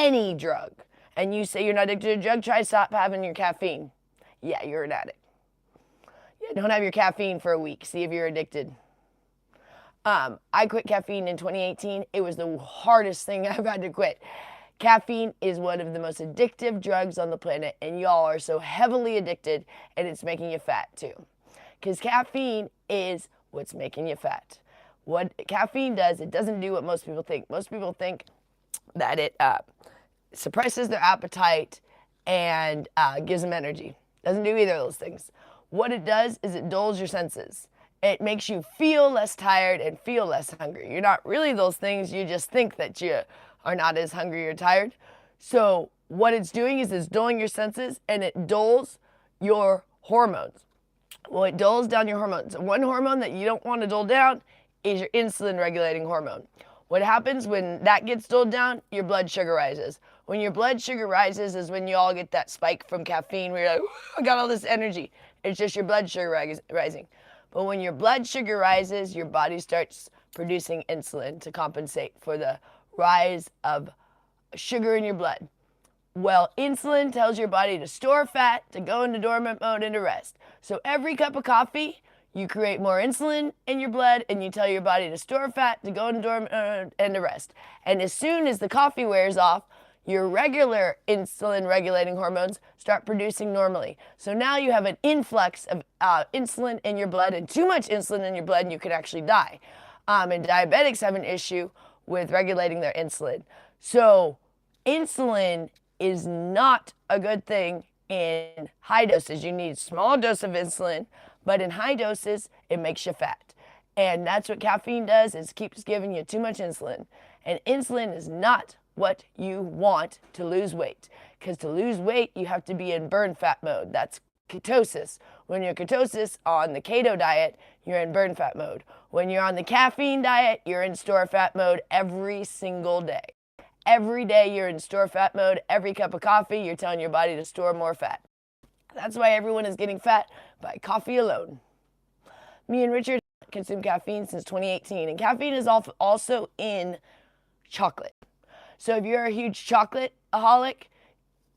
any drug, and you say you're not addicted to a drug, try to stop having your caffeine. Yeah, you're an addict. Yeah, don't have your caffeine for a week. See if you're addicted. I quit caffeine in 2018. It was the hardest thing I've had to quit. Caffeine is one of the most addictive drugs on the planet, and y'all are so heavily addicted, and it's making you fat too. Because caffeine is what's making you fat. What caffeine does, it doesn't do what most people think. Most people think that it suppresses their appetite and gives them energy. Doesn't do either of those things. What it does is it dulls your senses. It makes you feel less tired and feel less hungry. You're not really those things, you just think that you are not as hungry or tired. So what it's doing is it's dulling your senses, and it dulls your hormones. Well, it dulls down your hormones. One hormone that you don't want to dull down is your insulin regulating hormone. What happens when that gets dulled down? Your blood sugar rises. When your blood sugar rises is when you all get that spike from caffeine where you're like, I got all this energy. It's just your blood sugar rising. But when your blood sugar rises, your body starts producing insulin to compensate for the rise of sugar in your blood. Well, insulin tells your body to store fat, to go into dormant mode, and to rest. So every cup of coffee, you create more insulin in your blood, and you tell your body to store fat, to go into dormant mode, and to rest. And as soon as the coffee wears off, your regular insulin regulating hormones start producing normally. So now you have an influx of insulin in your blood, and too much insulin in your blood, and you could actually die. And diabetics have an issue with regulating their insulin. So insulin is not a good thing in high doses. You need a small dose of insulin, but in high doses, it makes you fat. And that's what caffeine does, is keeps giving you too much insulin. And insulin is not what you want to lose weight. Because to lose weight, you have to be in burn fat mode. That's ketosis. When you're ketosis on the keto diet, you're in burn fat mode. When you're on the caffeine diet, you're in store fat mode every single day. Every day you're in store fat mode. Every cup of coffee, you're telling your body to store more fat. That's why everyone is getting fat by coffee alone. Me and Richard consume caffeine since 2018, and caffeine is also in chocolate. So if you're a huge chocolate-aholic,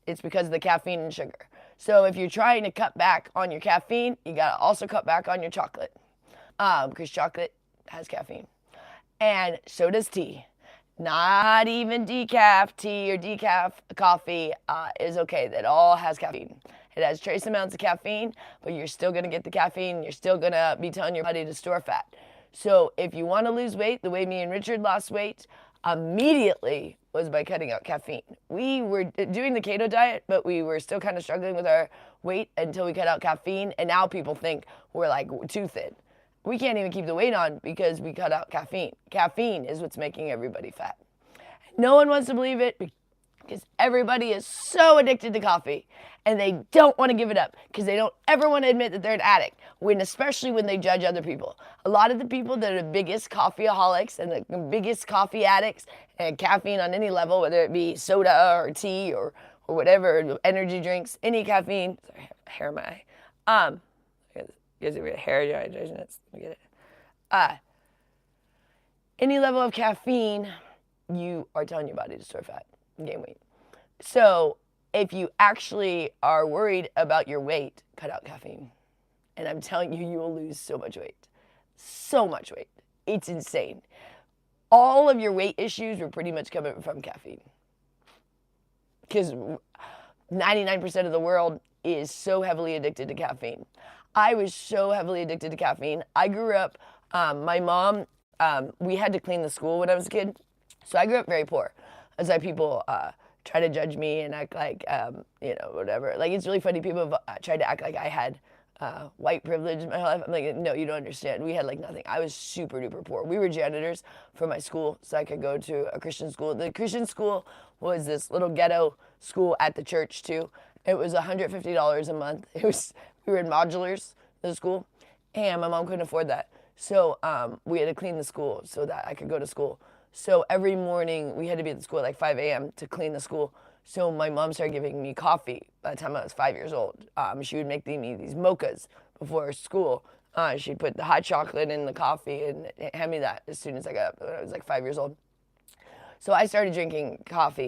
it's because of the caffeine and sugar. So if you're trying to cut back on your caffeine, you gotta also cut back on your chocolate, because chocolate has caffeine. And so does tea. Not even decaf tea or decaf coffee is okay. That all has caffeine. It has trace amounts of caffeine, but you're still gonna get the caffeine. You're still gonna be telling your body to store fat. So if you wanna lose weight, the way me and Richard lost weight immediately was by cutting out caffeine. We were doing the keto diet, but we were still kind of struggling with our weight until we cut out caffeine, and now people think we're like too thin. We can't even keep the weight on because we cut out caffeine. Caffeine is what's making everybody fat. No one wants to believe it because everybody is so addicted to coffee, and they don't want to give it up because they don't ever want to admit that they're an addict, especially when they judge other people. A lot of the people that are the biggest coffeeaholics and the biggest coffee addicts and caffeine on any level, whether it be soda or tea or whatever, energy drinks, any caffeine. Sorry, I have hair in my eye. Gives you hair dehydration. Let me get it. Any level of caffeine, you are telling your body to store fat and gain weight. So if you actually are worried about your weight, cut out caffeine. And I'm telling you, you will lose so much weight. So much weight. It's insane. All of your weight issues were pretty much coming from caffeine. Because 99% of the world is so heavily addicted to caffeine. I was so heavily addicted to caffeine. I grew up, my mom, we had to clean the school when I was a kid. So I grew up very poor. That's why people try to judge me and act like, whatever. Like, it's really funny. People have tried to act like I had white privilege in my life. I'm like, no, you don't understand. We had like nothing. I was super duper poor. We were janitors for my school so I could go to a Christian school. The Christian school was this little ghetto school at the church too. It was $150 a month. We were in modulars, the school, and my mom couldn't afford that. So we had to clean the school so that I could go to school. So every morning we had to be at the school at like 5 a.m. to clean the school. So my mom started giving me coffee by the time I was 5 years old. She would make me these mochas before school. She'd put the hot chocolate in the coffee and hand me that as soon as I got up when I was like 5 years old. So I started drinking coffee.